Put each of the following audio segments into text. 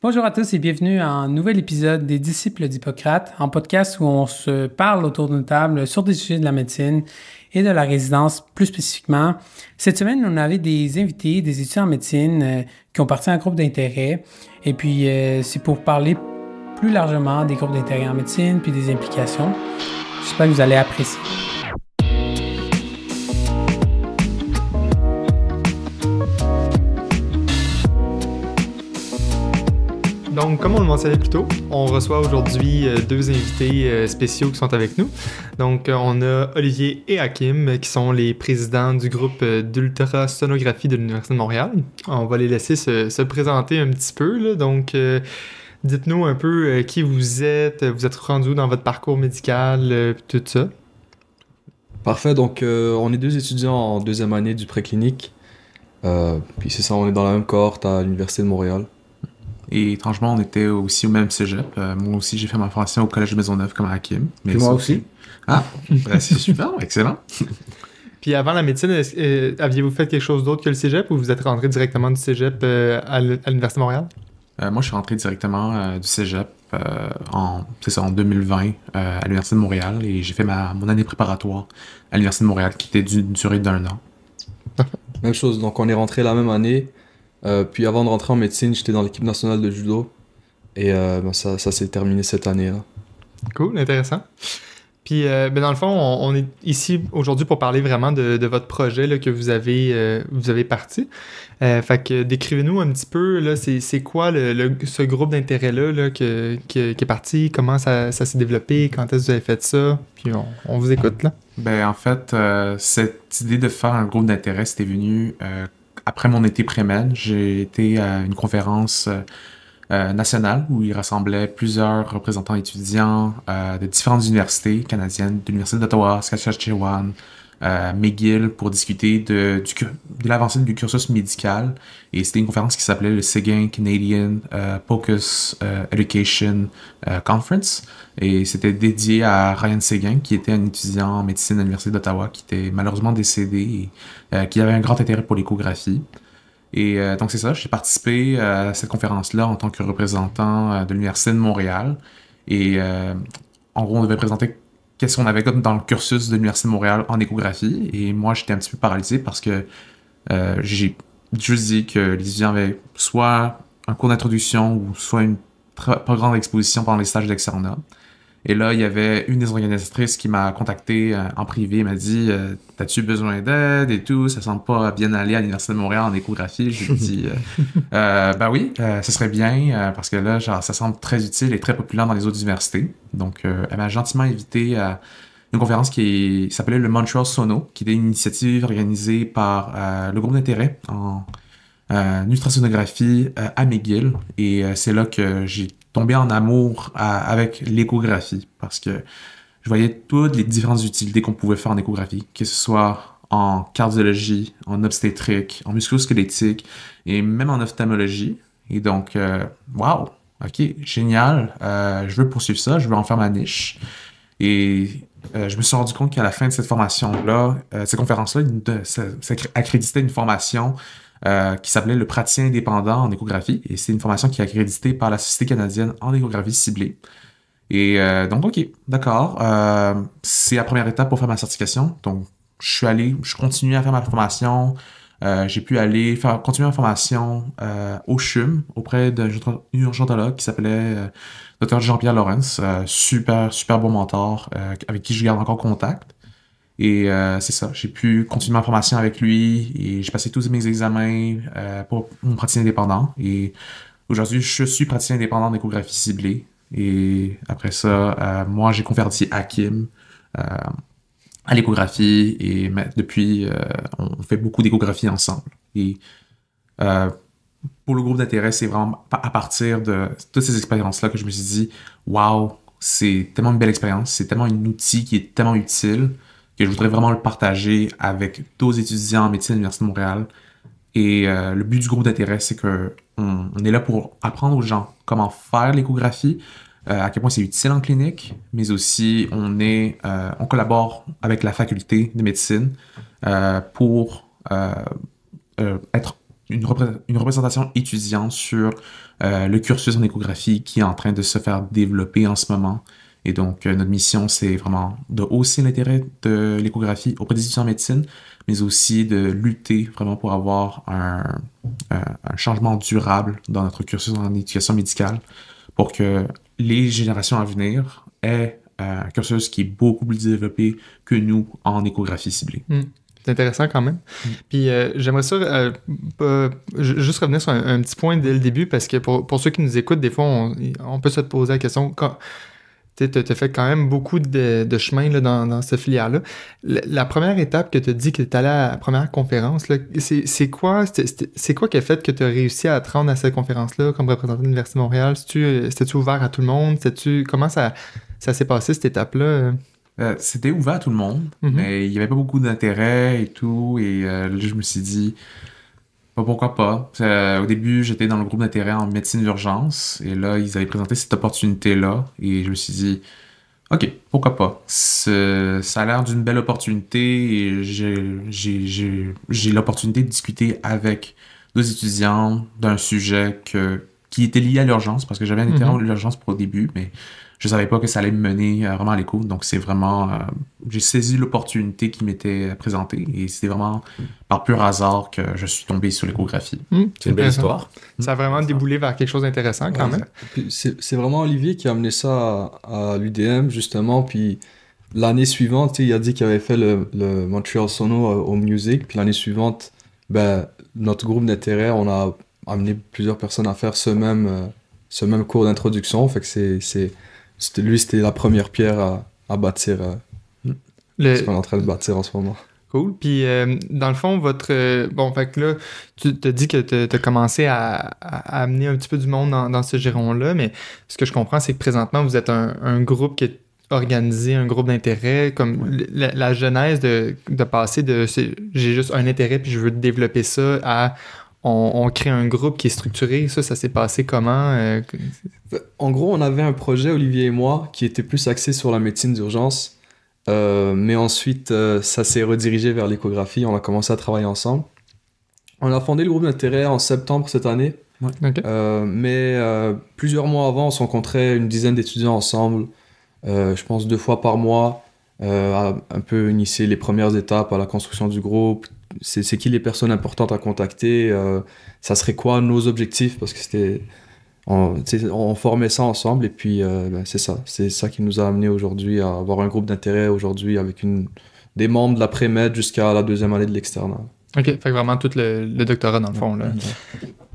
Bonjour à tous et bienvenue à un nouvel épisode des Disciples d'Hippocrate, un podcast où on se parle autour d'une table sur des sujets de la médecine et de la résidence plus spécifiquement. Cette semaine, on avait des invités, des étudiants en médecine qui ont parti en groupe d'intérêt. Et puis, c'est pour parler plus largement des groupes d'intérêt en médecine puis des implications. J'espère que vous allez apprécier. Donc, comme on le mentionnait plus tôt, on reçoit aujourd'hui deux invités spéciaux qui sont avec nous. Donc, on a Olivier et Hakim, qui sont les présidents du groupe d'ultrasonographie de l'Université de Montréal. On va les laisser se présenter un petit peu, là. Donc, dites-nous un peu qui vous êtes rendu dans votre parcours médical, tout ça. Parfait, donc on est deux étudiants en deuxième année du préclinique. Puis c'est ça, on est dans la même cohorte à l'Université de Montréal. Et étrangement, on était aussi au même cégep. Moi aussi, j'ai fait ma formation au Collège de Maisonneuve comme Hakim. Mais moi aussi. Ah, c'est super, excellent. Puis avant la médecine, aviez-vous fait quelque chose d'autre que le cégep ou vous êtes rentré directement du cégep à l'Université de Montréal? Moi, je suis rentré directement du cégep en 2020 à l'Université de Montréal et j'ai fait mon année préparatoire à l'Université de Montréal qui était d'une durée d'1 an. Même chose, donc on est rentré la même année. Puis avant de rentrer en médecine, j'étais dans l'équipe nationale de judo. Et ça s'est terminé cette année-là. Cool, intéressant. Puis dans le fond, on est ici aujourd'hui pour parler vraiment de votre projet là, que vous avez parti. Fait que décrivez-nous un petit peu, là, c'est quoi ce groupe d'intérêt-là là, qui est parti, comment ça s'est développé, quand est-ce que vous avez fait ça, puis on vous écoute là. Ben en fait, cette idée de faire un groupe d'intérêt, c'était venu après mon été pré-med. J'ai été à une conférence nationale où il rassemblait plusieurs représentants étudiants de différentes universités canadiennes, de l'Université d'Ottawa, Saskatchewan, McGill, pour discuter de l'avancée du cursus médical. Et c'était une conférence qui s'appelait le Seguin Canadian POCUS Education Conference. Et c'était dédié à Ryan Seguin, qui était un étudiant en médecine à l'Université d'Ottawa, qui était malheureusement décédé et qui avait un grand intérêt pour l'échographie. Et donc c'est ça, j'ai participé à cette conférence-là en tant que représentant de l'Université de Montréal. Et en gros, on devait présenter qu'est-ce qu'on avait dans le cursus de l'Université de Montréal en échographie. Et moi, j'étais un petit peu paralysé parce que j'ai juste dit que les étudiants avaient soit un cours d'introduction ou soit une pas grande exposition pendant les stages d'externat. Et là, il y avait une des organisatrices qui m'a contacté en privé, elle m'a dit « T'as-tu besoin d'aide et tout? Ça semble pas bien aller à l'Université de Montréal en échographie. » Je lui ai dit ben oui, ce serait bien parce que là, genre, ça semble très utile et très populaire dans les autres universités. » Donc, elle m'a gentiment invité à une conférence qui s'appelait le Montreal Sono, qui était une initiative organisée par le groupe d'intérêt en ultrasonographie à McGill. Et c'est là que j'ai tombé en amour avec l'échographie parce que je voyais toutes les différentes utilités qu'on pouvait faire en échographie, que ce soit en cardiologie, en obstétrique, en musculosquelettique et même en ophtalmologie. Et donc, wow, ok, génial, je veux poursuivre ça, je veux en faire ma niche. Et je me suis rendu compte qu'à la fin de cette formation-là, cette conférence-là, ça accréditait une formation qui s'appelait le praticien indépendant en échographie. Et c'est une formation qui est accréditée par la Société canadienne en échographie ciblée. Et donc, OK, d'accord. C'est la première étape pour faire ma certification. Donc, je continue à faire ma formation. J'ai pu aller continuer ma formation au CHUM auprès d'un urgentologue qui s'appelait Dr Jean-Pierre Lawrence. Super bon mentor avec qui je garde encore contact. Et c'est ça, j'ai pu continuer ma formation avec lui et j'ai passé tous mes examens pour mon praticien indépendant. Et aujourd'hui, je suis praticien indépendant d'échographie ciblée. Et après ça, moi, j'ai converti Hakim à l'échographie et depuis, on fait beaucoup d'échographie ensemble. Et pour le groupe d'intérêt, c'est vraiment à partir de toutes ces expériences-là que je me suis dit « Wow, c'est tellement une belle expérience, c'est tellement un outil qui est tellement utile » que je voudrais vraiment le partager avec d'autres étudiants en médecine à l'Université de Montréal. Et le but du groupe d'intérêt, c'est qu'on est là pour apprendre aux gens comment faire l'échographie, à quel point c'est utile en clinique, mais aussi on collabore avec la faculté de médecine pour être une représentation étudiante sur le cursus en échographie qui est en train de se faire développer en ce moment. Et donc, notre mission, c'est vraiment de hausser l'intérêt de l'échographie auprès des étudiants en médecine, mais aussi de lutter vraiment pour avoir un changement durable dans notre cursus en éducation médicale pour que les générations à venir aient un cursus qui est beaucoup plus développé que nous en échographie ciblée. C'est intéressant quand même. Puis j'aimerais ça juste revenir sur un petit point dès le début, parce que pour ceux qui nous écoutent, des fois, on peut se poser la question... Tu as fait quand même beaucoup de chemin là, dans cette filière-là. La première étape que tu as dit que tu allais à la première conférence, là, c'est quoi qui a fait que tu as réussi à te rendre à cette conférence-là comme représentant de l'Université de Montréal? C'était-tu ouvert à tout le monde? Comment ça s'est passé, cette étape-là? C'était ouvert à tout le monde, mais il n'y avait pas beaucoup d'intérêt et tout. Et là, je me suis dit... pourquoi pas. Au début, j'étais dans le groupe d'intérêt en médecine d'urgence et là, ils avaient présenté cette opportunité-là et je me suis dit, OK, pourquoi pas. Ça a l'air d'une belle opportunité et j'ai l'opportunité de discuter avec deux étudiants d'un sujet qui était lié à l'urgence parce que j'avais un intérêt à l'urgence pour au début, mais je savais pas que ça allait me mener vraiment à l'écho. Donc, c'est vraiment... j'ai saisi l'opportunité qui m'était présentée et c'est vraiment par pur hasard que je suis tombé sur l'échographie. C'est une belle histoire. Ça a vraiment déboulé vers quelque chose d'intéressant quand même. Puis c'est vraiment Olivier qui a amené ça à l'UDM, justement. Puis l'année suivante, il a dit qu'il avait fait le Montreal Sono au Music. Puis l'année suivante, notre groupe d'intérêt, on a amené plusieurs personnes à faire ce même cours d'introduction. Fait que c'était la première pierre à bâtir ce qu'on est en train de bâtir en ce moment. Cool. Puis, dans le fond, fait que là, tu te dis que tu as commencé à amener un petit peu du monde dans ce giron-là, mais ce que je comprends, c'est que présentement, vous êtes un groupe qui est organisé, un groupe d'intérêt, comme la genèse de passer de j'ai juste un intérêt puis je veux développer ça à on crée un groupe qui est structuré. Ça s'est passé comment? En gros, on avait un projet, Olivier et moi, qui était plus axé sur la médecine d'urgence. Mais ensuite, ça s'est redirigé vers l'échographie. On a commencé à travailler ensemble. On a fondé le groupe d'intérêt en septembre cette année. Ouais. Okay. Mais plusieurs mois avant, on se rencontrait une dizaine d'étudiants ensemble. Je pense 2 fois par mois, à un peu initier les premières étapes à la construction du groupe. C'est qui les personnes importantes à contacter, ça serait quoi nos objectifs, parce que on formait ça ensemble et puis c'est ça qui nous a amené aujourd'hui à avoir un groupe d'intérêt aujourd'hui avec des membres de la pré-med jusqu'à la 2e année de l'externat. OK, fait que vraiment tout le doctorat dans le fond là.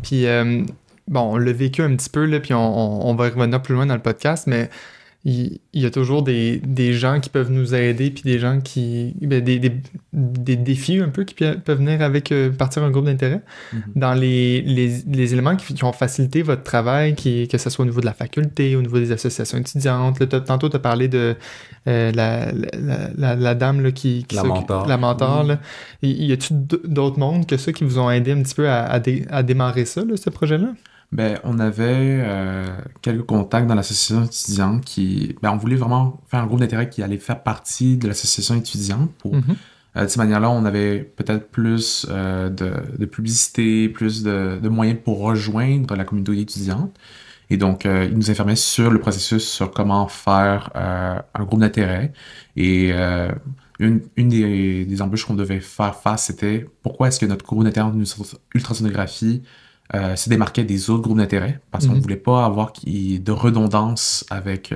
Puis on l'a vécu un petit peu là, puis on va y revenir plus loin dans le podcast, mais il y a toujours des gens qui peuvent nous aider, puis des gens qui... des défis un peu qui peuvent venir avec partir un groupe d'intérêt. Dans les éléments qui ont facilité votre travail, que ce soit au niveau de la faculté, au niveau des associations étudiantes. Là, tantôt, tu as parlé de la dame là, qui la mentor. La mentor. Là. Y a-t-il d'autres mondes que ça qui vous ont aidé un petit peu à démarrer ça, là, ce projet-là? On avait quelques contacts dans l'association étudiante on voulait vraiment faire un groupe d'intérêt qui allait faire partie de l'association étudiante. De cette manière-là, on avait peut-être plus de publicité, plus de moyens pour rejoindre la communauté étudiante. Et donc, ils nous informaient sur le processus, sur comment faire un groupe d'intérêt. Et une des embûches qu'on devait faire face, c'était pourquoi est-ce que notre groupe d'intérêt en ultrasonographie se démarquait des autres groupes d'intérêt, parce qu'on ne voulait pas avoir de redondance avec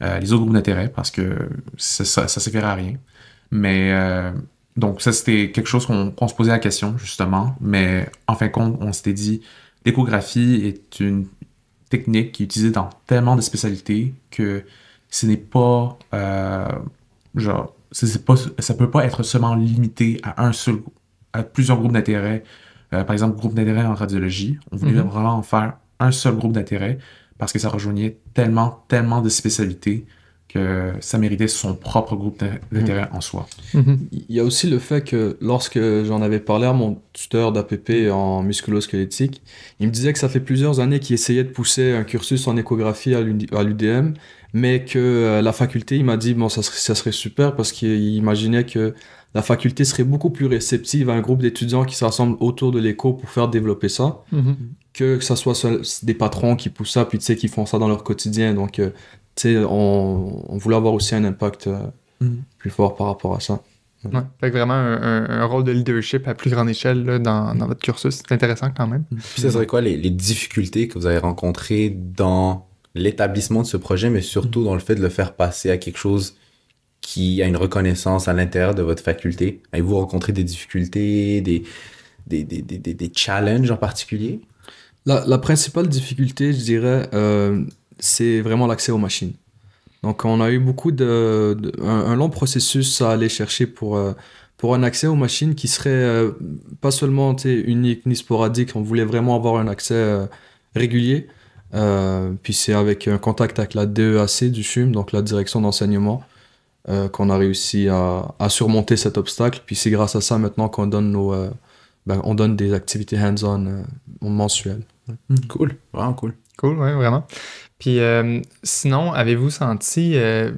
les autres groupes d'intérêt, parce que ça ne servirait à rien. Mais donc ça, c'était quelque chose qu'on se posait la question, justement. Mais en fin de compte, on s'était dit, l'échographie est une technique qui est utilisée dans tellement de spécialités que ce n'est pas... ça peut pas être seulement limité à plusieurs groupes d'intérêt. Par exemple, groupe d'intérêt en radiologie. On voulait vraiment en faire un seul groupe d'intérêt parce que ça rejoignait tellement de spécialités que ça méritait son propre groupe d'intérêt en soi. Il y a aussi le fait que lorsque j'en avais parlé à mon tuteur d'APP en musculo-squelettique, il me disait que ça fait plusieurs années qu'il essayait de pousser un cursus en échographie à l'UDM, mais que la faculté, il m'a dit, ça serait super parce qu'il imaginait que la faculté serait beaucoup plus réceptive à un groupe d'étudiants qui se rassemblent autour de l'éco pour faire développer ça, que ça soit des patrons qui poussent ça, puis tu sais, qui font ça dans leur quotidien. Donc, tu sais, on voulait avoir aussi un impact plus fort par rapport à ça. Ouais. Fait que vraiment un rôle de leadership à plus grande échelle là, dans votre cursus, c'est intéressant quand même. Puis ça serait quoi les difficultés que vous avez rencontrées dans l'établissement de ce projet, mais surtout dans le fait de le faire passer à quelque chose qui a une reconnaissance à l'intérieur de votre faculté? Avez-vous rencontré des difficultés, des challenges en particulier? La principale difficulté, je dirais, c'est vraiment l'accès aux machines. Donc, on a eu beaucoup un long processus à aller chercher pour un accès aux machines qui serait pas seulement unique ni sporadique. On voulait vraiment avoir un accès régulier. Puis c'est avec un contact avec la DEAC du CHUM, donc la direction d'enseignement, qu'on a réussi à surmonter cet obstacle. Puis c'est grâce à ça maintenant qu'on donne on donne des activités hands-on mensuelles. Cool, vraiment cool. Cool, ouais, vraiment. Puis sinon, avez-vous senti,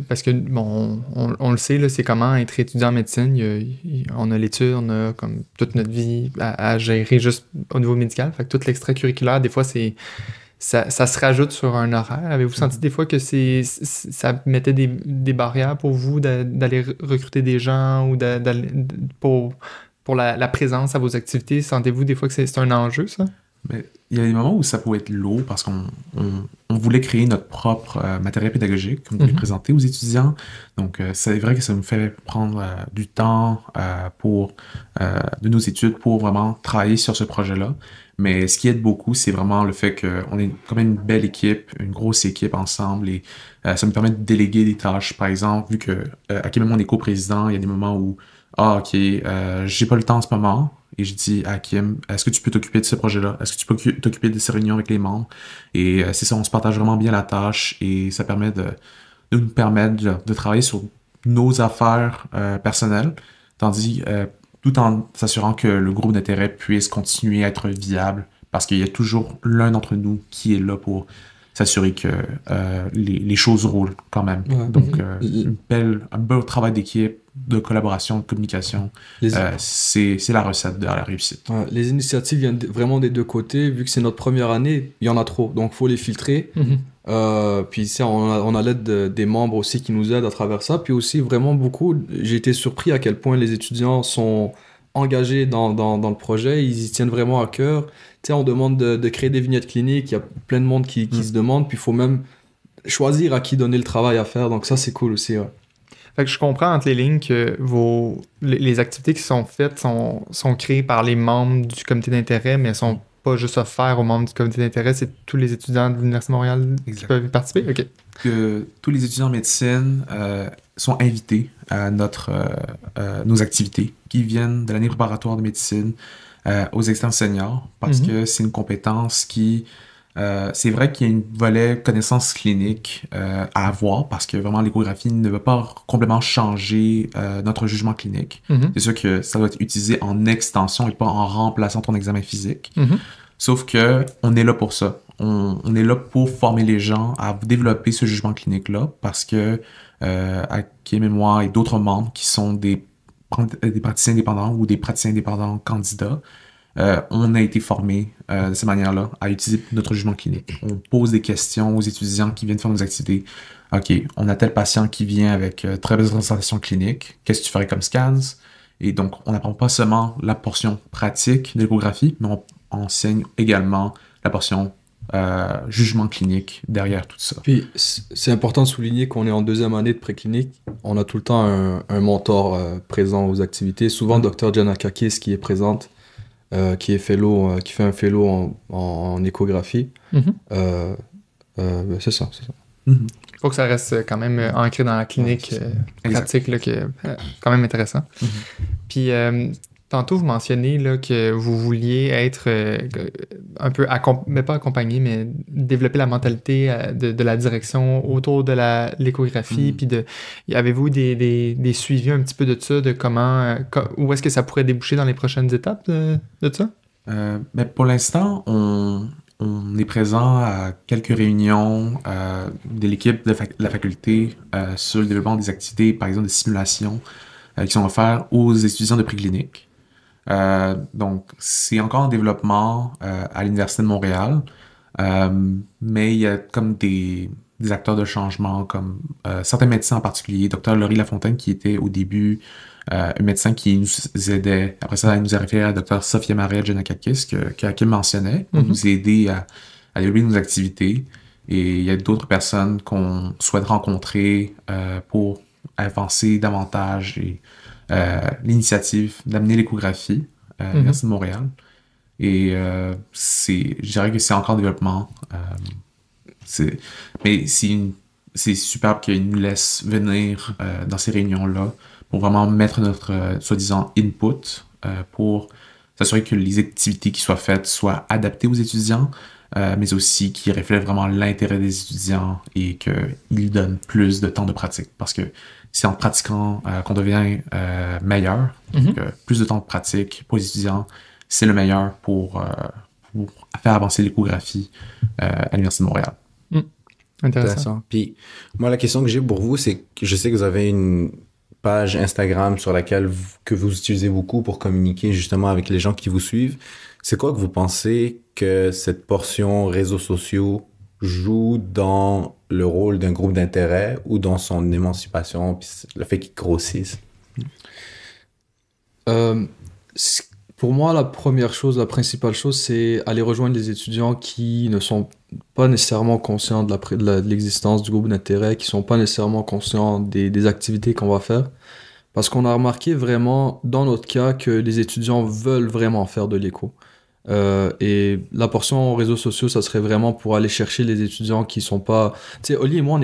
parce que bon, on le sait, là, c'est comment être étudiant en médecine, on a l'étude, on a comme toute notre vie à gérer juste au niveau médical, fait que tout l'extracurriculaire, des fois, ça se rajoute sur un horaire. Avez-vous senti des fois que ça mettait des barrières pour vous d'aller recruter des gens ou pour la présence à vos activités? Sentez-vous des fois que c'est un enjeu, ça? Mais il y a des moments où ça pouvait être lourd parce qu'on voulait créer notre propre matériel pédagogique qu'on voulait présenter aux étudiants. Donc, c'est vrai que ça nous fait prendre du temps de nos études pour vraiment travailler sur ce projet-là. Mais ce qui aide beaucoup, c'est vraiment le fait qu'on est quand même une belle équipe, une grosse équipe ensemble et ça nous permet de déléguer des tâches. Par exemple, vu que à quel moment on est coprésident, il y a des moments où j'ai pas le temps en ce moment. Et je dis à Kim, est-ce que tu peux t'occuper de ce projet-là? Est-ce que tu peux t'occuper de ces réunions avec les membres? Et c'est ça, on se partage vraiment bien la tâche et ça permet de nous permettre de travailler sur nos affaires personnelles, tout en s'assurant que le groupe d'intérêt puisse continuer à être viable parce qu'il y a toujours l'un d'entre nous qui est là pour s'assurer que les choses roulent quand même. Ouais. Donc, un beau travail d'équipe, de collaboration, de communication, c'est la recette de la réussite. Ouais, les initiatives viennent vraiment des deux côtés. Vu que c'est notre première année, il y en a trop, donc il faut les filtrer. Puis on a l'aide des membres aussi qui nous aident à travers ça. Puis aussi, vraiment beaucoup, j'ai été surpris à quel point les étudiants sont engagés dans le projet. Ils y tiennent vraiment à cœur. On demande de créer des vignettes cliniques. Il y a plein de monde qui se demande. Puis il faut même choisir à qui donner le travail à faire. Donc ça, c'est cool aussi. Ouais. Fait que je comprends entre les lignes que les activités qui sont faites sont créées par les membres du comité d'intérêt, mais elles sont pas juste offertes aux membres du comité d'intérêt, c'est tous les étudiants de l'Université de Montréal qui peuvent y participer? OK. Que tous les étudiants en médecine sont invités à nos activités qui viennent de l'année préparatoire de médecine aux externes seniors parce que c'est une compétence qui... c'est vrai qu'il y a une volet connaissance clinique à avoir parce que vraiment l'échographie ne va pas complètement changer notre jugement clinique. C'est sûr que ça doit être utilisé en extension et pas en remplaçant ton examen physique. Sauf que on est là pour ça. On est là pour former les gens à développer ce jugement clinique-là parce que Kim et moi et d'autres membres qui sont des praticiens indépendants ou des praticiens indépendants candidats, on a été formés de cette manière-là à utiliser notre jugement clinique. On pose des questions aux étudiants qui viennent faire nos activités. OK, on a tel patient qui vient avec très belle représentation clinique. Qu'est-ce que tu ferais comme scans? Et donc, on n'apprend pas seulement la portion pratique de l'échographie, mais on enseigne également la portion jugement clinique derrière tout ça. Puis, c'est important de souligner qu'on est en deuxième année de préclinique. On a tout le temps un mentor présent aux activités. Souvent, Dr. Janakakis qui est présente. Qui fait un fellow en échographie. C'est ça. Il faut que ça reste quand même ancré dans la clinique pratique, là, qui est quand même intéressant. Puis, tantôt, vous mentionnez là, que vous vouliez être un peu, mais pas accompagné, mais développer la mentalité de la direction autour de l'échographie. Puis, avez-vous des suivis un petit peu de ça, de comment, où est-ce que ça pourrait déboucher dans les prochaines étapes de ça? Mais pour l'instant, on est présent à quelques réunions de l'équipe de la faculté sur le développement des activités, par exemple, de simulation qui sont offerts aux étudiants de préclinique. Donc, c'est encore en développement à l'Université de Montréal, mais il y a comme des acteurs de changement, comme certains médecins en particulier, Dr Laurie Lafontaine, qui était au début un médecin qui nous aidait. Après ça, elle nous a référé à Dr Sophia Maria Giannakakis, qu'Hakim mentionnait, pour nous aider à développer nos activités. Et il y a d'autres personnes qu'on souhaite rencontrer pour avancer davantage et l'initiative d'amener l'échographie à l'Université de Montréal. Et je dirais que c'est encore en développement. Mais c'est superbe qu'ils nous laissent venir dans ces réunions-là pour vraiment mettre notre soi-disant input pour s'assurer que les activités qui soient faites soient adaptées aux étudiants, mais aussi qui reflètent vraiment l'intérêt des étudiants et qu'ils donnent plus de temps de pratique. Parce que c'est en pratiquant qu'on devient meilleur. Donc, plus de temps de pratique pour les étudiants, c'est le meilleur pour faire avancer l'échographie à l'Université de Montréal. Intéressant. Puis, moi, la question que j'ai pour vous, c'est que je sais que vous avez une page Instagram sur laquelle que vous utilisez beaucoup pour communiquer justement avec les gens qui vous suivent. C'est quoi que vous pensez que cette portion réseaux sociaux joue dans le rôle d'un groupe d'intérêt ou dans son émancipation, puis le fait qu'il grossisse? Pour moi, la principale chose, c'est aller rejoindre les étudiants qui ne sont pas nécessairement conscients de l'existence du groupe d'intérêt, qui ne sont pas nécessairement conscients des activités qu'on va faire. Parce qu'on a remarqué vraiment, dans notre cas, que les étudiants veulent vraiment faire de l'écho. Et la portion réseaux sociaux, ça serait vraiment pour aller chercher les étudiants qui sont pas... Tu sais, Oli et moi,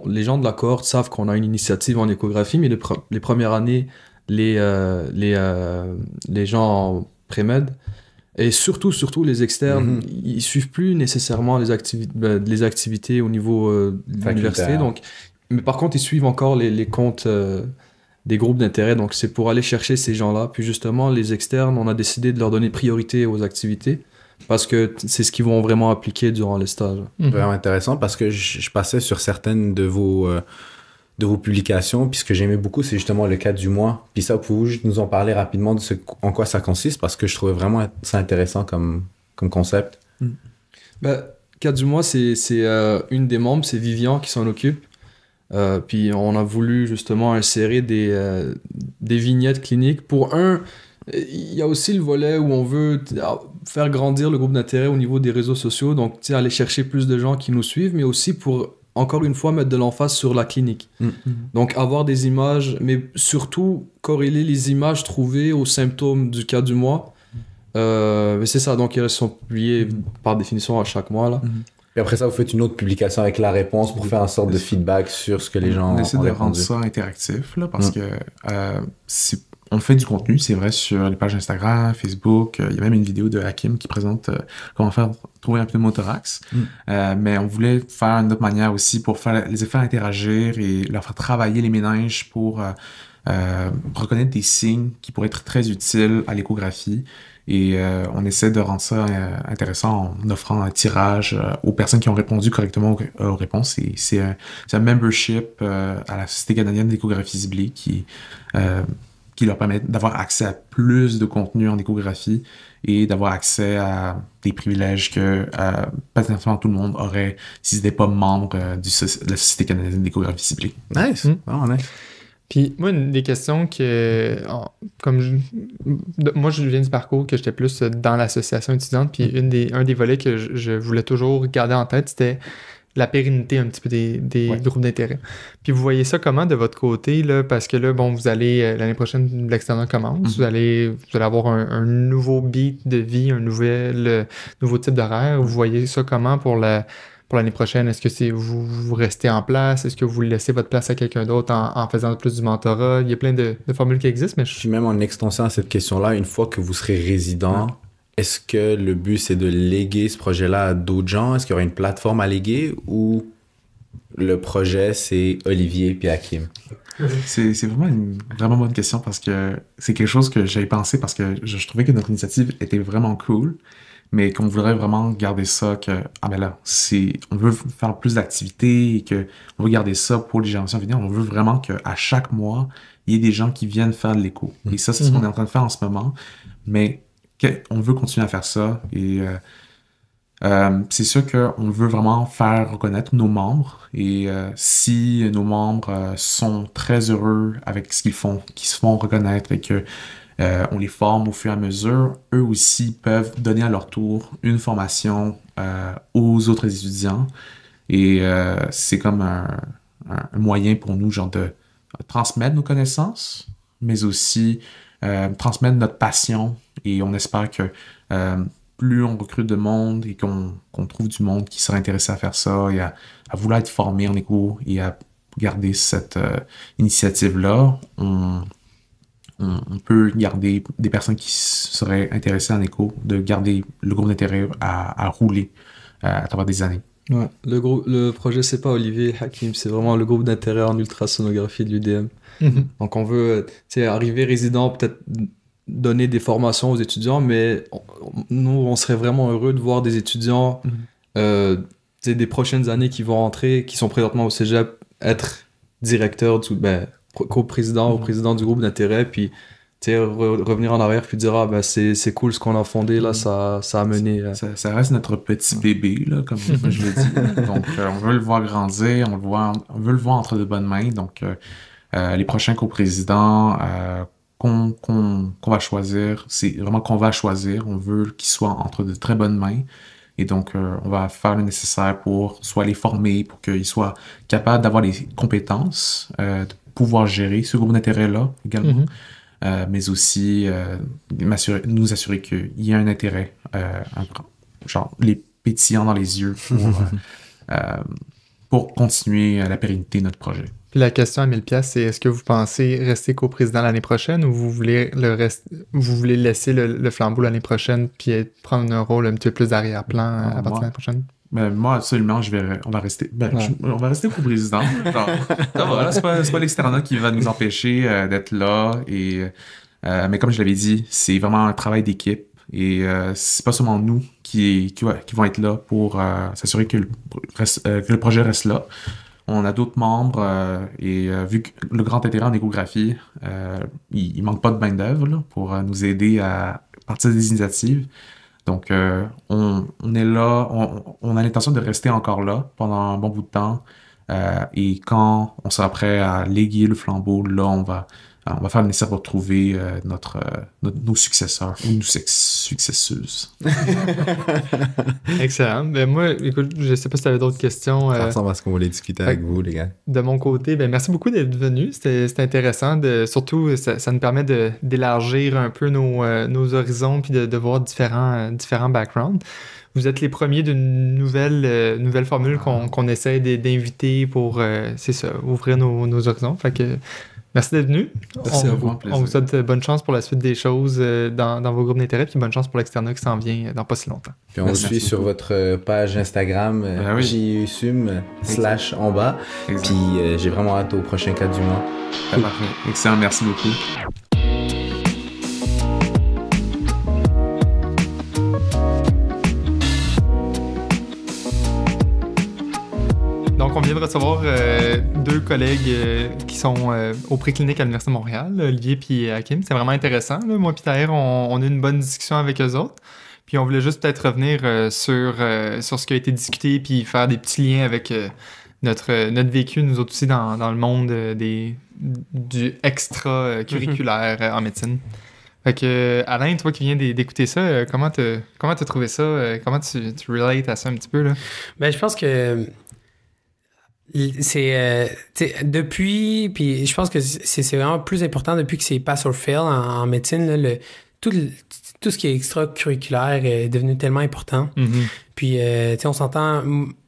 les gens de la cohorte savent qu'on a une initiative en échographie, mais les premières années, les gens en pré-med, et surtout les externes, ils suivent plus nécessairement les activités au niveau de l'université. Donc, mais par contre, ils suivent encore les comptes des groupes d'intérêt. Donc, c'est pour aller chercher ces gens-là. Puis justement, les externes, on a décidé de leur donner priorité aux activités parce que c'est ce qu'ils vont vraiment appliquer durant les stages. Vraiment intéressant parce que je passais sur certaines de vos publications, puis ce que j'aimais beaucoup, c'est justement le 4 du mois. Puis ça, pouvez-vous juste nous en parler rapidement de en quoi ça consiste, parce que je trouvais vraiment ça intéressant comme concept. 4 du mois, c'est une des membres, c'est Vivian qui s'en occupe. Puis on a voulu justement insérer des vignettes cliniques. Il y a aussi le volet où on veut faire grandir le groupe d'intérêt au niveau des réseaux sociaux, donc aller chercher plus de gens qui nous suivent, mais aussi pour encore une fois, mettre de l'emphase sur la clinique. Donc, avoir des images, mais surtout corréler les images trouvées aux symptômes du 4 du mois. Mais c'est ça, donc elles sont publiées par définition à chaque mois. Là. Et après ça, vous faites une autre publication avec la réponse pour faire une sorte de feedback sur ce que les gens ont répondu. On essaie de rendre ça interactif, là, parce que on fait du contenu, c'est vrai, sur les pages Instagram, Facebook. Il y a même une vidéo de Hakim qui présente comment trouver un pneumothorax. Mais on voulait faire une autre manière aussi pour les faire interagir et leur faire travailler les méninges pour reconnaître des signes qui pourraient être très utiles à l'échographie. Et on essaie de rendre ça intéressant en offrant un tirage aux personnes qui ont répondu correctement aux réponses. Et c'est un membership à la Société canadienne d'échographie ciblée qui leur permet d'avoir accès à plus de contenu en échographie et d'avoir accès à des privilèges que pas nécessairement tout le monde aurait s'ils n'étaient pas membres de la Société canadienne d'échographie ciblée. Nice! Vraiment nice. Puis moi, une des questions moi, je viens du parcours que j'étais plus dans l'association étudiante, puis un des volets que je voulais toujours garder en tête, c'était la pérennité un petit peu des groupes d'intérêt. Puis vous voyez ça comment de votre côté, là, parce que là, bon, vous allez, l'année prochaine, l'externat commence, vous allez avoir un nouveau beat de vie, un nouveau type d'horaire. Vous voyez ça comment pour l'année prochaine? Est-ce que vous restez en place? Est-ce que vous laissez votre place à quelqu'un d'autre en faisant plus du mentorat? Il y a plein de formules qui existent, mais Puis même en extension à cette question-là, une fois que vous serez résident, est-ce que le but, c'est de léguer ce projet-là à d'autres gens? Est-ce qu'il y aura une plateforme à léguer ou le projet, c'est Olivier puis Hakim? C'est vraiment une vraiment bonne question parce que c'est quelque chose que j'avais pensé parce que je trouvais que notre initiative était vraiment cool. mais qu'on voudrait vraiment garder ça ben là, on veut faire plus d'activités et que on veut garder ça pour les générations à venir. On veut vraiment qu'à chaque mois, il y ait des gens qui viennent faire de l'éco. Et ça, c'est ce qu'on est en train de faire en ce moment. Mais on veut continuer à faire ça. Et c'est sûr qu'on veut vraiment faire reconnaître nos membres. Et si nos membres sont très heureux avec ce qu'ils font, qu'ils se font reconnaître et que on les forme au fur et à mesure, eux aussi peuvent donner à leur tour une formation aux autres étudiants. Et c'est comme un moyen pour nous, genre, de transmettre nos connaissances, mais aussi transmettre notre passion. Et on espère que plus on recrute de monde et qu'on trouve du monde qui serait intéressé à faire ça et à vouloir être formé en éco et à garder cette initiative-là, on peut garder des personnes qui seraient intéressées en éco, de garder le groupe d'intérêt à rouler à travers des années. Ouais. Le projet, c'est pas Olivier Hakim, c'est vraiment le groupe d'intérêt en ultrasonographie de l'UDM. Donc on veut arriver résident, peut-être donner des formations aux étudiants, mais nous, on serait vraiment heureux de voir des étudiants des prochaines années qui vont rentrer, qui sont présentement au cégep, être directeurs, co-président ou président du groupe d'intérêt, puis revenir en arrière puis dire c'est cool ce qu'on a fondé là, ça a mené ça reste notre petit bébé là, comme je l'ai dit. Donc on veut le voir grandir, on veut le voir entre de bonnes mains. Donc les prochains coprésidents qu'on va choisir, c'est vraiment qu'on va choisir, on veut qu'ils soient entre de très bonnes mains. Et donc, on va faire le nécessaire pour soit les former, pour qu'ils soient capables d'avoir les compétences, de pouvoir gérer ce groupe d'intérêt-là également, mais aussi nous assurer qu'il y a un intérêt, genre les pétillants dans les yeux pour continuer la pérennité de notre projet. Puis la question à 1000$, c'est est-ce que vous pensez rester coprésident l'année prochaine ou vous voulez laisser le flambeau l'année prochaine puis prendre un rôle un petit peu plus d'arrière-plan à partir de l'année prochaine? Moi, absolument, on va rester coprésident. Ça va, là, c'est pas l'externat qui va nous empêcher d'être là. Mais comme je l'avais dit, c'est vraiment un travail d'équipe. Et c'est pas seulement nous qui vont être là pour s'assurer que le projet reste là. On a d'autres membres et vu que le grand intérêt en échographie, il manque pas de main-d'œuvre pour nous aider à partir des initiatives. Donc, on est là, on a l'intention de rester encore là pendant un bon bout de temps. Et quand on sera prêt à léguer le flambeau, là, on va faire le nécessaire pour trouver nos successeurs ou nos successeuses. Excellent. Ben moi, écoute, je sais pas si tu avais d'autres questions. Ça ressemble à ce qu'on voulait discuter avec vous, les gars. De mon côté, merci beaucoup d'être venu. C'était intéressant. Surtout, ça nous permet d'élargir un peu nos horizons puis de voir différents backgrounds. Vous êtes les premiers d'une nouvelle formule qu'on essaie d'inviter pour, ouvrir nos horizons. Fait que merci d'être venu. Merci à vous. On vous souhaite bonne chance pour la suite des choses dans vos groupes d'intérêt, puis bonne chance pour l'externat qui s'en vient dans pas si longtemps. Puis on suit sur votre page Instagram, JUSUM / en bas. Exact. Puis j'ai vraiment hâte au prochain 4 du mois. Parfait. Excellent, merci beaucoup. Donc, on vient de recevoir deux collègues qui sont au préclinique à l'Université de Montréal, Olivier et Hakim. C'est vraiment intéressant. Là. Moi et Taher, on a eu une bonne discussion avec eux autres. Puis on voulait juste peut-être revenir sur ce qui a été discuté puis faire des petits liens avec notre vécu, nous autres aussi, dans le monde du extra-curriculaire en médecine. Fait que, Alain, toi qui viens d'écouter ça, comment t'as trouvé ça? Comment tu relates à ça un petit peu? Là? Ben, je pense que c'est depuis, puis je pense que c'est vraiment plus important depuis que c'est pass or fail en médecine, là, tout ce qui est extracurriculaire est devenu tellement important. Mm-hmm. Puis on s'entend,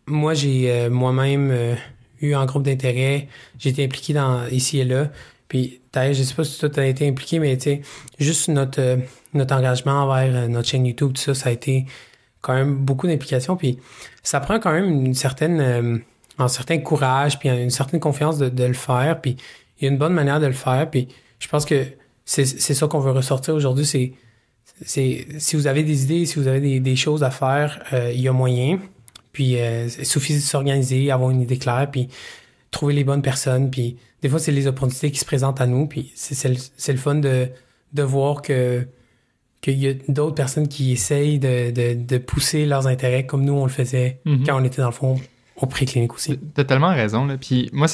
moi j'ai moi-même eu un groupe d'intérêt, j'ai été impliqué ici et là, puis d'ailleurs je sais pas si toi t'as été impliqué, mais juste notre engagement envers notre chaîne YouTube, tout ça a été quand même beaucoup d'implication, puis ça prend quand même un certain courage, puis une certaine confiance de le faire, puis il y a une bonne manière de le faire, puis je pense que c'est ça qu'on veut ressortir aujourd'hui, si vous avez des idées, si vous avez des choses à faire, il y a moyen. Puis il suffit de s'organiser, avoir une idée claire, puis trouver les bonnes personnes. Puis des fois, c'est les opportunités qui se présentent à nous. Puis c'est le fun de voir qu'il y a d'autres personnes qui essayent de pousser leurs intérêts comme nous, on le faisait quand on était dans le fond au préclinique aussi. T'as tellement raison, là. Puis moi,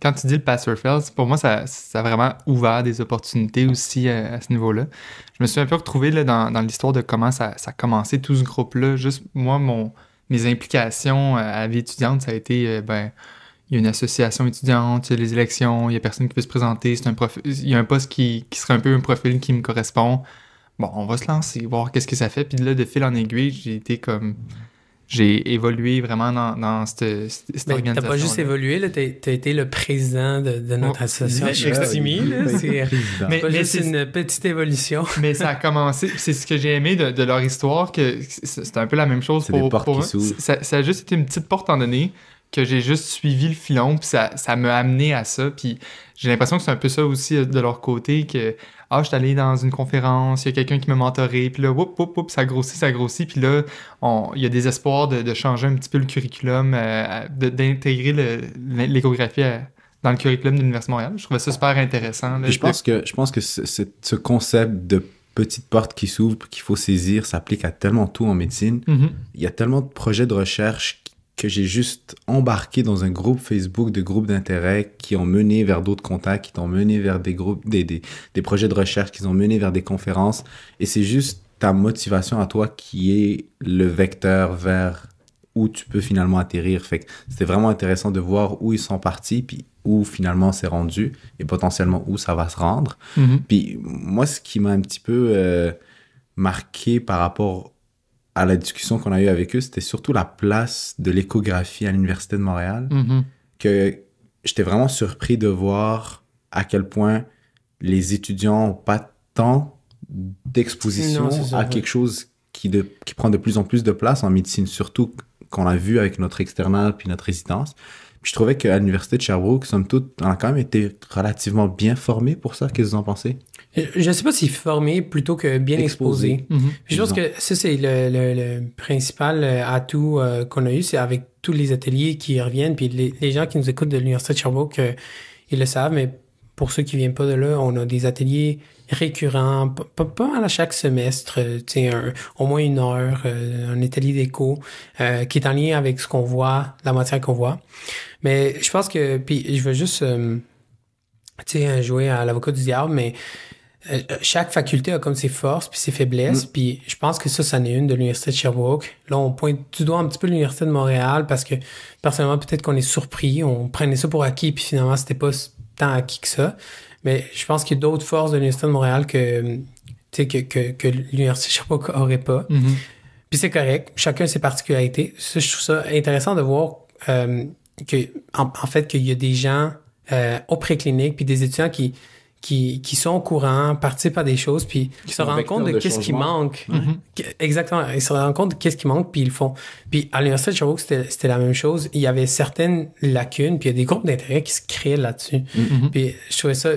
quand tu dis le pass or fail, pour moi, ça a vraiment ouvert des opportunités aussi à ce niveau-là. Je me suis un peu retrouvé là, dans l'histoire de comment ça a commencé, tout ce groupe-là. Juste, moi, mes implications à la vie étudiante, ça a été, il y a une association étudiante, il y a les élections, il y a personne qui peut se présenter, il y a un poste qui serait un peu un profil qui me correspond. Bon, on va se lancer, voir qu'est-ce que ça fait. Puis là, de fil en aiguille, j'ai évolué vraiment dans cette organisation. T'as pas juste évolué, là, t'as été le président de notre association. C'est pas juste une petite évolution. Mais ça a commencé, c'est ce que j'ai aimé de leur histoire, que c'est un peu la même chose pour eux. Ça a juste été une petite porte en donné, que j'ai juste suivi le filon, puis ça m'a amené à ça. Puis j'ai l'impression que c'est un peu ça aussi de leur côté, que je suis allé dans une conférence, il y a quelqu'un qui m'a mentoré, puis là, ça grossit, puis là, il y a des espoirs de changer un petit peu le curriculum, d'intégrer l'échographie dans le curriculum de l'Université de Montréal. Je trouvais ça super intéressant. Là, je pense que ce concept de petite porte qui s'ouvre, qu'il faut saisir, s'applique à tellement tout en médecine. Mm-hmm. Il y a tellement de projets de recherche que j'ai juste embarqué dans un groupe Facebook de groupes d'intérêt qui ont mené vers d'autres contacts, qui ont mené vers des groupes, des projets de recherche, qui ont mené vers des conférences. Et c'est juste ta motivation à toi qui est le vecteur vers où tu peux finalement atterrir. Fait que c'était vraiment intéressant de voir où ils sont partis, puis où finalement c'est rendu, et potentiellement où ça va se rendre. Mm-hmm. Puis moi, ce qui m'a un petit peu marqué par rapport à la discussion qu'on a eue avec eux, c'était surtout la place de l'échographie à l'Université de Montréal, Mm-hmm. que j'étais vraiment surpris de voir à quel point les étudiants n'ont pas tant d'exposition à quelque chose qui prend de plus en plus de place en médecine, surtout qu'on a vu avec notre externat puis notre résidence. Puis je trouvais qu'à l'Université de Sherbrooke, somme toute, on a quand même été relativement bien formés pour ça. Qu'est-ce que vous en pensez? Je ne sais pas si formé plutôt que bien exposé. Mm-hmm. Je pense que ça, c'est le principal atout qu'on a eu, c'est avec tous les ateliers qui reviennent, puis les gens qui nous écoutent de l'Université de Sherbrooke, ils le savent, mais pour ceux qui ne viennent pas de là, on a des ateliers récurrents, pas mal à chaque semestre, au moins 1 heure, un atelier d'écho qui est en lien avec ce qu'on voit, la matière qu'on voit. Mais je pense que, puis je veux juste jouer à l'avocat du diable, mais chaque faculté a comme ses forces puis ses faiblesses, puis je pense que ça en est une de l'Université de Sherbrooke. Là, on pointe du doigt un petit peu l'Université de Montréal parce que, personnellement, peut-être qu'on est surpris, on prenait ça pour acquis, puis finalement, c'était pas tant acquis que ça. Mais je pense qu'il y a d'autres forces de l'Université de Montréal que l'Université de Sherbrooke aurait pas. Mm-hmm. Puis c'est correct, chacun ses particularités. Ça, je trouve ça intéressant de voir en fait, qu'il y a des gens au préclinique puis des étudiants qui sont au courant, participent à des choses, puis ils se rendent compte de qu'est-ce qui manque. Mm-hmm. Exactement. Ils se rendent compte de qu'est-ce qui manque, puis ils le font. Puis à l'Université de Sherbrooke, c'était la même chose. Il y avait certaines lacunes, puis il y a des groupes d'intérêt qui se créaient là-dessus. Mm-hmm. Puis je trouvais ça,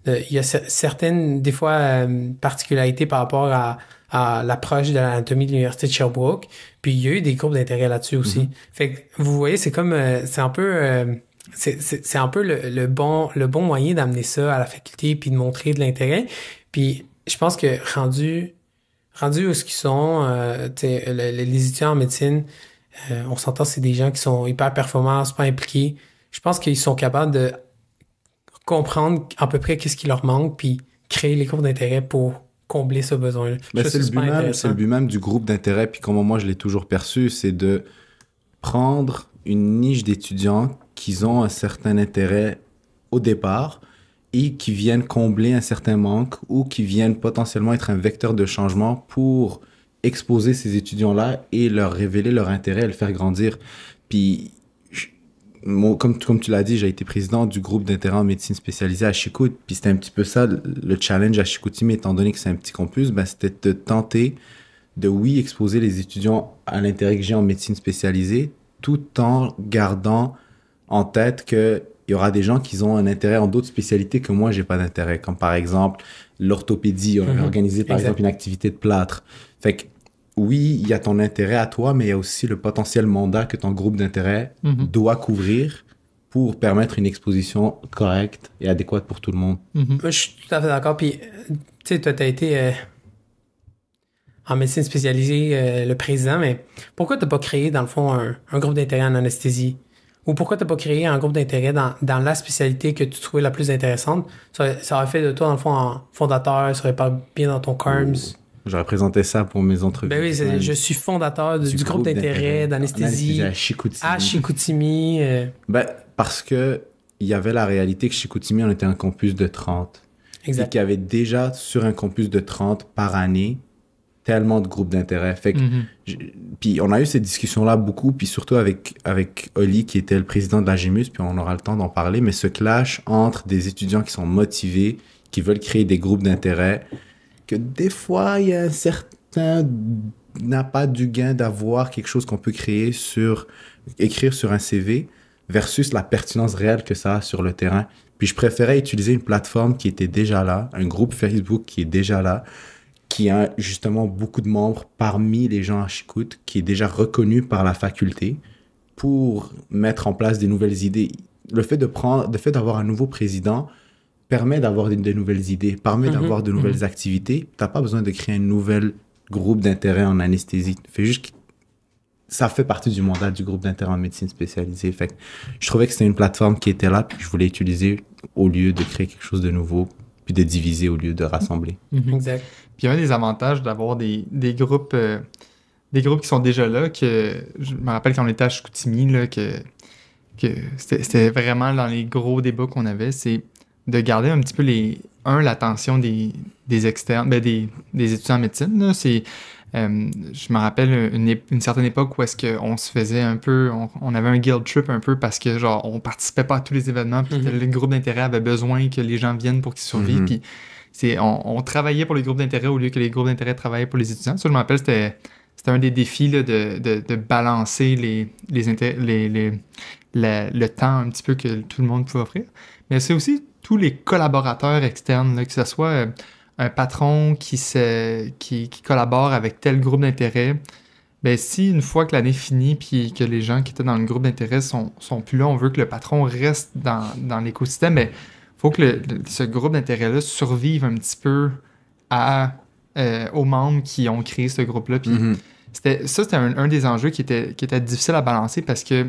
il y a certaines, des fois, particularités par rapport à l'approche de l'anatomie de l'Université de Sherbrooke. Puis il y a eu des groupes d'intérêt là-dessus aussi. Fait que vous voyez, c'est comme, c'est un peu... c'est un peu le bon moyen d'amener ça à la faculté puis de montrer de l'intérêt. Puis je pense que rendu où ce qu'ils sont, les étudiants en médecine, on s'entend, c'est des gens qui sont hyper performants, super impliqués. Je pense qu'ils sont capables de comprendre à peu près qu'est-ce qui leur manque puis créer les groupes d'intérêt pour combler ce besoin-là. Mais c'est le but même du groupe d'intérêt, puis comment moi je l'ai toujours perçu, c'est de prendre une niche d'étudiants qui ont un certain intérêt au départ et qui viennent combler un certain manque ou qui viennent potentiellement être un vecteur de changement pour exposer ces étudiants-là et leur révéler leur intérêt, le faire grandir. Puis, comme tu l'as dit, j'ai été président du groupe d'intérêt en médecine spécialisée à Chicout, puis c'était un petit peu ça, le challenge à Chicoutimi, étant donné que c'est un petit campus, c'était de tenter de, exposer les étudiants à l'intérêt que j'ai en médecine spécialisée, tout en gardant en tête que il y aura des gens qui ont un intérêt en d'autres spécialités que moi, j'ai pas d'intérêt. Comme par exemple, l'orthopédie. On avait organisé, par exemple, une activité de plâtre. Fait que, oui, il y a ton intérêt à toi, mais il y a aussi le potentiel mandat que ton groupe d'intérêt doit couvrir pour permettre une exposition correcte et adéquate pour tout le monde. Moi, je suis tout à fait d'accord. Puis, tu sais, toi, tu as été en médecine spécialisée le président, mais pourquoi tu n'as pas créé, dans le fond, un groupe d'intérêt en anesthésie? Ou pourquoi tu n'as pas créé un groupe d'intérêt dans la spécialité que tu trouvais la plus intéressante? Ça aurait fait de toi, dans le fond, un fondateur, ça aurait pas bien dans ton CARMS. J'aurais présenté ça pour mes entrevues. Ben oui, je suis fondateur du groupe d'intérêt d'anesthésie à Chicoutimi. À Chicoutimi. Ben, parce que il y avait la réalité que Chicoutimi, on était un campus de 30. Exact. Et qu'il y avait déjà sur un campus de 30 par année tellement de groupes d'intérêt. Fait que, puis on a eu cette discussion-là beaucoup, puis surtout avec Oli, qui était le président de la GEMUS, puis on aura le temps d'en parler, mais ce clash entre des étudiants qui sont motivés, qui veulent créer des groupes d'intérêt, que des fois, il y a un certain n'a pas du gain d'avoir quelque chose qu'on peut écrire sur un CV versus la pertinence réelle que ça a sur le terrain. Puis je préférais utiliser une plateforme qui était déjà là, un groupe Facebook qui est déjà là, qui a justement beaucoup de membres parmi les gens à Chicout, qui est déjà reconnu par la faculté pour mettre en place des nouvelles idées. Le fait d'avoir un nouveau président permet d'avoir des nouvelles idées, permet d'avoir de nouvelles activités. Tu n'as pas besoin de créer un nouvel groupe d'intérêt en anesthésie. Ça fait partie du mandat du groupe d'intérêt en médecine spécialisée. Fait que je trouvais que c'était une plateforme qui était là, puis je voulais utiliser au lieu de créer quelque chose de nouveau, puis de diviser au lieu de rassembler. Exact. Puis un des avantages d'avoir des groupes qui sont déjà là, que je me rappelle quand on était à Chicoutimi, là, que c'était vraiment dans les gros débats qu'on avait, c'est de garder un petit peu l'attention des externes, des étudiants en médecine. Là. Je me rappelle une certaine époque où est-ce qu'on se faisait un peu, on avait un guilt trip un peu parce que genre on participait pas à tous les événements, puis le groupe d'intérêt avait besoin que les gens viennent pour qu'ils survivent, puis on travaillait pour les groupes d'intérêt au lieu que les groupes d'intérêt travaillaient pour les étudiants. Ça, je me rappelle, c'était un des défis là, de balancer le temps un petit peu que tout le monde pouvait offrir. Mais c'est aussi tous les collaborateurs externes, là, que ce soit un patron qui collabore avec tel groupe d'intérêt. Ben, si une fois que l'année finit puis que les gens qui étaient dans le groupe d'intérêt sont plus là, on veut que le patron reste dans l'écosystème, mais il faut que ce groupe d'intérêt-là survive un petit peu aux membres qui ont créé ce groupe-là. Puis c'était un des enjeux qui était difficile à balancer parce que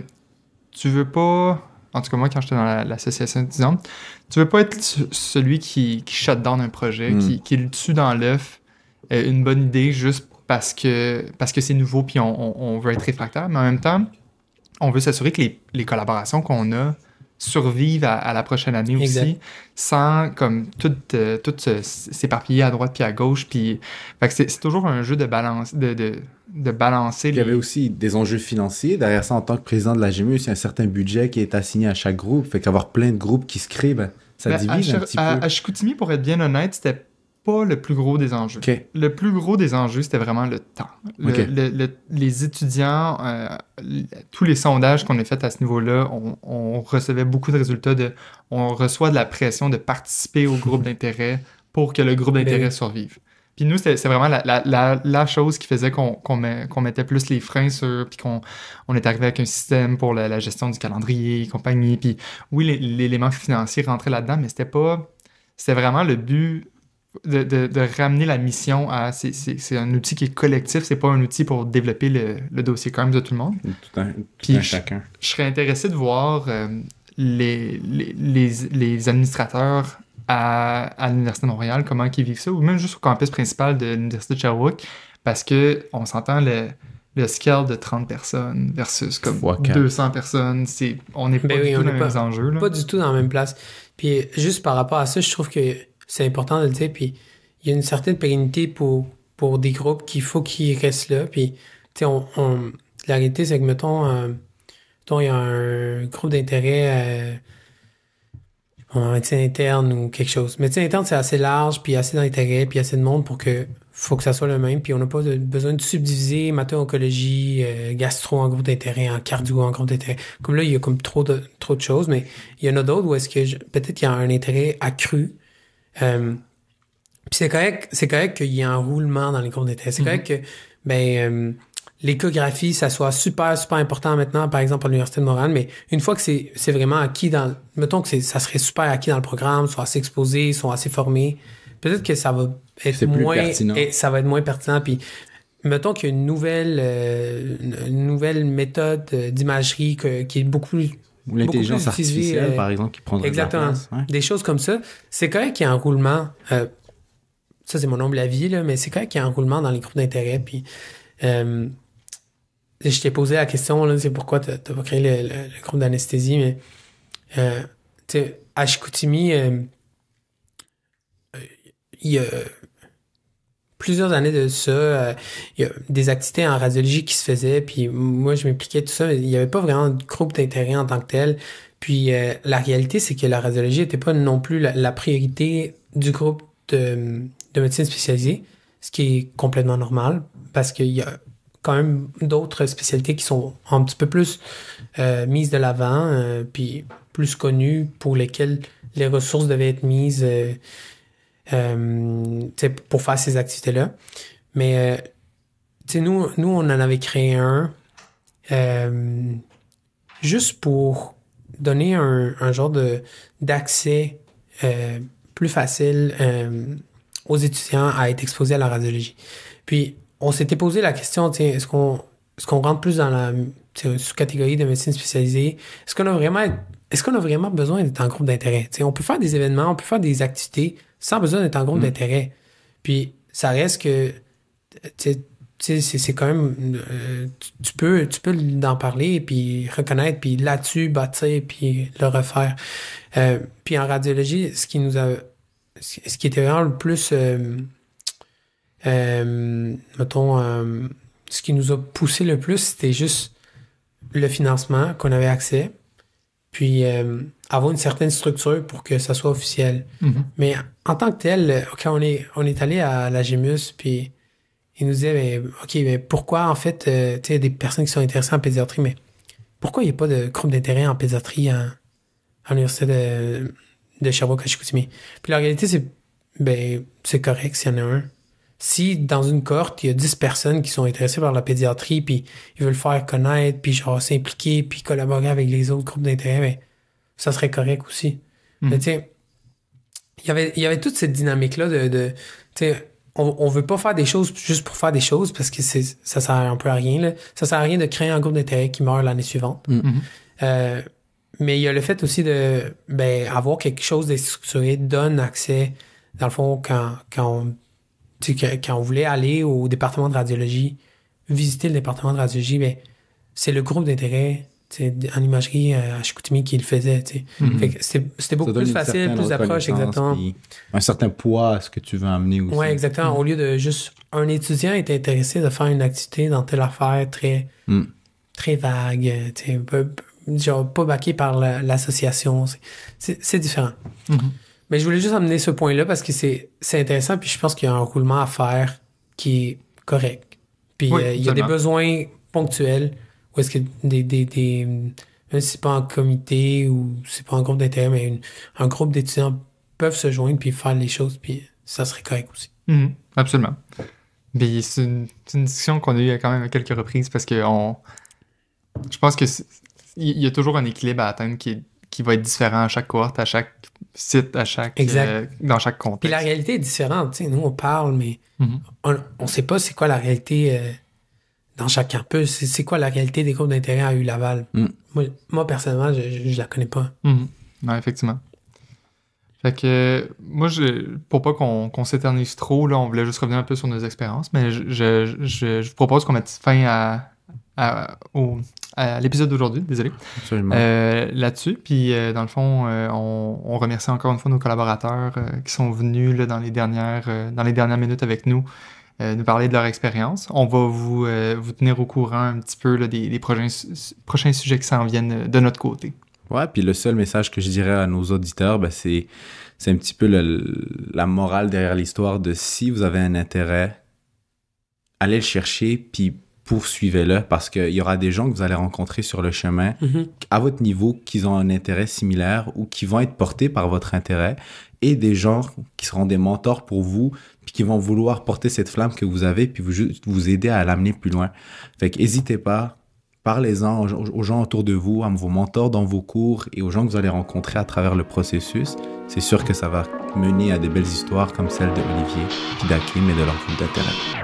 tu veux pas, en tout cas moi quand j'étais dans l'association étudiante, tu veux pas être celui qui shut down un projet, qui le tue dans l'œuf, une bonne idée juste parce que c'est nouveau puis on veut être réfractaire, mais en même temps, on veut s'assurer que les collaborations qu'on a survivre à la prochaine année aussi, sans comme tout s'éparpiller à droite puis à gauche. Puis, fait que c'est toujours un jeu de balance, de balancer. Il y avait aussi des enjeux financiers. Derrière ça, en tant que président de la GEMUS, il y a un certain budget qui est assigné à chaque groupe. Fait qu'avoir plein de groupes qui se créent, ça divise un petit peu. À Chicoutimi, pour être bien honnête, c'était pas le plus gros des enjeux. Okay. Le plus gros des enjeux, c'était vraiment le temps. Les étudiants, tous les sondages qu'on a faits à ce niveau-là, on recevait beaucoup de résultats on reçoit de la pression de participer au groupe d'intérêt pour que le groupe d'intérêt survive. Puis nous, c'est vraiment la chose qui faisait qu'on mettait plus les freins sur, puis qu'on est arrivé avec un système pour la gestion du calendrier et compagnie. Puis oui, l'élément financier rentrait là-dedans, mais c'était vraiment le but de ramener la mission à... C'est un outil qui est collectif, c'est pas un outil pour développer le dossier CARMS de tout le monde. Tout un chacun. Je serais intéressé de voir les administrateurs à l'Université de Montréal, comment ils vivent ça, ou même juste au campus principal de l'Université de Sherbrooke, parce que on s'entend le scale de 30 personnes versus comme 200 personnes, on n'est pas du tout dans les mêmes enjeux. Là. Pas du tout dans la même place. Puis juste par rapport à ça, je trouve que c'est important de le dire, puis il y a une certaine pérennité pour des groupes qu'il faut qu'ils restent là, puis tu sais, la réalité, c'est que, mettons, il y a un groupe d'intérêt en médecine interne ou quelque chose. Médecine interne, c'est assez large, puis assez d'intérêt, puis assez de monde pour que faut que ça soit le même, puis on n'a pas besoin de subdiviser hémato-oncologie, gastro en groupe d'intérêt, en cardio en groupe d'intérêt. Comme là, il y a comme trop de choses, mais il y en a d'autres où est-ce que peut-être il y a un intérêt accru. Puis c'est correct qu'il y ait un roulement dans les groupes d'intérêt. C'est correct que l'échographie, ça soit super, super important maintenant, par exemple, à l'Université de Montréal, mais une fois que c'est vraiment acquis mettons que ça serait super acquis dans le programme, sont assez exposés, sont assez formés, peut-être que ça va être moins pertinent. Ça va être moins pertinent. Puis, mettons qu'il y a une nouvelle méthode d'imagerie qui est beaucoup plus. Ou l'intelligence artificielle, par exemple, qui prendrait exactement, de la place. Ouais. Des choses comme ça. C'est correct qu'il y ait un roulement. Ça, c'est mon humble avis, là, mais c'est correct qu'il y ait un roulement dans les groupes d'intérêt. Puis, je t'ai posé la question, là, c'est pourquoi tu n'as pas créé le groupe d'anesthésie, mais tu sais, à Chicoutimi, il y a plusieurs années de ça, il y a des activités en radiologie qui se faisaient, puis moi, je m'impliquais tout ça, mais il n'y avait pas vraiment de groupe d'intérêt en tant que tel. Puis la réalité, c'est que la radiologie n'était pas non plus la priorité du groupe de médecine spécialisée, ce qui est complètement normal, parce qu'il y a quand même d'autres spécialités qui sont un petit peu plus mises de l'avant, puis plus connues, pour lesquelles les ressources devaient être mises pour faire ces activités-là. Mais nous, on en avait créé un juste pour donner un genre d'accès plus facile aux étudiants à être exposés à la radiologie. Puis, on s'était posé la question, est-ce qu'on rentre plus dans la sous-catégorie de médecine spécialisée? Est-ce qu'on a vraiment besoin d'être en groupe d'intérêt? On peut faire des événements, on peut faire des activités sans besoin d'être en groupe d'intérêt. Puis, ça reste que, c'est quand même, tu peux en parler, puis reconnaître, puis là-dessus, bâtir, puis le refaire. Puis en radiologie, ce qui était vraiment le plus, ce qui nous a poussé le plus, c'était juste le financement, qu'on avait accès, puis avoir une certaine structure pour que ça soit officiel. Mais en tant que tel, quand on est allé à la GEMUS, puis ils nous disaient, mais pourquoi, en fait, tu sais, des personnes qui sont intéressées en pédiatrie, mais pourquoi il n'y a pas de groupe d'intérêt en pédiatrie à l'Université de Sherbrooke à Chicoutimi? Puis la réalité, c'est correct s'il y en a un. Si dans une cohorte, il y a 10 personnes qui sont intéressées par la pédiatrie, puis ils veulent faire connaître, puis genre s'impliquer, puis collaborer avec les autres groupes d'intérêt, mais ça serait correct aussi. Mais tu sais, il y avait toute cette dynamique-là de tu sais, on veut pas faire des choses juste pour faire des choses, parce que ça sert un peu à rien, là. Ça sert à rien de créer un groupe d'intérêt qui meurt l'année suivante. Mais il y a le fait aussi de avoir quelque chose de structuré, donne accès, dans le fond, quand on voulait aller au département de radiologie, visiter le département de radiologie, c'est le groupe d'intérêt en imagerie à Chicoutimi qui le faisait. Fait que c'était beaucoup plus facile, plus d'approche, exactement. Un certain poids à ce que tu veux amener aussi. Oui, exactement. Au lieu de juste un étudiant est intéressé de faire une activité dans telle affaire très, très vague, genre pas baqué par l'association. C'est différent. Mais je voulais juste amener ce point-là parce que c'est intéressant, puis je pense qu'il y a un roulement à faire qui est correct. Puis il y a des besoins ponctuels où est-ce que même si c'est pas en comité ou c'est pas un groupe d'intérêt, mais un groupe d'étudiants peuvent se joindre puis faire les choses, puis ça serait correct aussi. Absolument. Puis c'est une discussion qu'on a eue quand même à quelques reprises parce que je pense que il y a toujours un équilibre à atteindre qui va être différent à chaque cohorte, à chaque site, dans chaque contexte. Puis la réalité est différente. Nous, on parle, mais on ne sait pas c'est quoi la réalité dans chaque campus. C'est quoi la réalité des groupes d'intérêt à U-Laval. Moi, personnellement, je la connais pas. Non, effectivement. Fait que moi, pour pas qu'on s'éternise trop, là, on voulait juste revenir un peu sur nos expériences, mais je vous propose qu'on mette fin à l'épisode d'aujourd'hui, désolé. Absolument. Là-dessus. Puis, dans le fond, on remercie encore une fois nos collaborateurs qui sont venus là, dans les dernières minutes avec nous parler de leur expérience. On va vous tenir au courant un petit peu là, des prochains sujets qui s'en viennent de notre côté. Ouais, puis le seul message que je dirais à nos auditeurs, c'est un petit peu la morale derrière l'histoire de si vous avez un intérêt, allez le chercher, puis poursuivez-le, parce qu'il y aura des gens que vous allez rencontrer sur le chemin, à votre niveau, qui ont un intérêt similaire ou qui vont être portés par votre intérêt, et des gens qui seront des mentors pour vous, puis qui vont vouloir porter cette flamme que vous avez, puis vous aider à l'amener plus loin. Fait que n'hésitez pas, parlez-en aux gens autour de vous, à vos mentors dans vos cours et aux gens que vous allez rencontrer à travers le processus. C'est sûr que ça va mener à des belles histoires comme celle de Olivier, puis d'Hakim et de leur groupe d'intérêt.